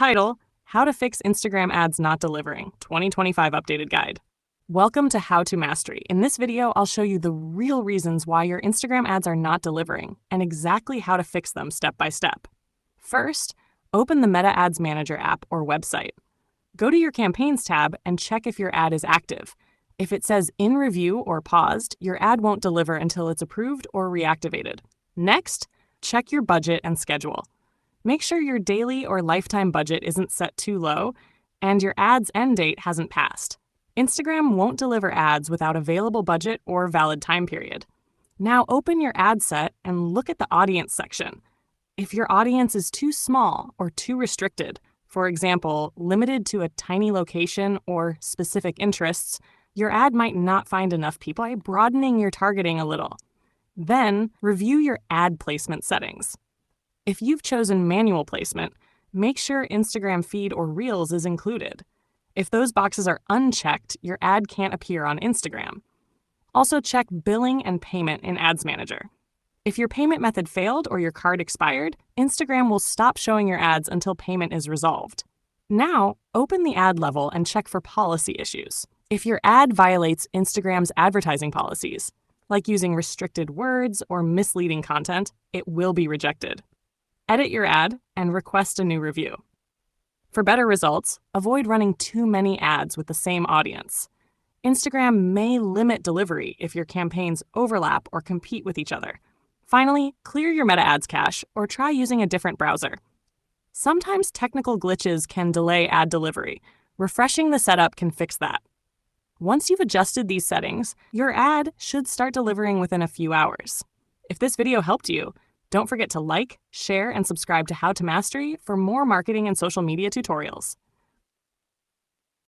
Title: How to Fix Instagram Ads Not Delivering, 2025 Updated Guide. Welcome to How to Mastery. In this video, I'll show you the real reasons why your Instagram ads are not delivering and exactly how to fix them step by step. First, open the Meta Ads Manager app or website. Go to your Campaigns tab and check if your ad is active. If it says in review or paused, your ad won't deliver until it's approved or reactivated. Next, check your budget and schedule. Make sure your daily or lifetime budget isn't set too low and your ad's end date hasn't passed. Instagram won't deliver ads without available budget or valid time period. Now open your ad set and look at the audience section. If your audience is too small or too restricted, for example, limited to a tiny location or specific interests, your ad might not find enough people by broadening your targeting a little. Then, review your ad placement settings. If you've chosen manual placement, make sure Instagram feed or Reels is included. If those boxes are unchecked, your ad can't appear on Instagram. Also check billing and payment in Ads Manager. If your payment method failed or your card expired, Instagram will stop showing your ads until payment is resolved. Now, open the ad level and check for policy issues. If your ad violates Instagram's advertising policies, like using restricted words or misleading content, it will be rejected. Edit your ad and request a new review. For better results, avoid running too many ads with the same audience. Instagram may limit delivery if your campaigns overlap or compete with each other. Finally, clear your Meta Ads cache or try using a different browser. Sometimes technical glitches can delay ad delivery. Refreshing the setup can fix that. Once you've adjusted these settings, your ad should start delivering within a few hours. If this video helped you, don't forget to like, share, and subscribe to How to Mastery for more marketing and social media tutorials.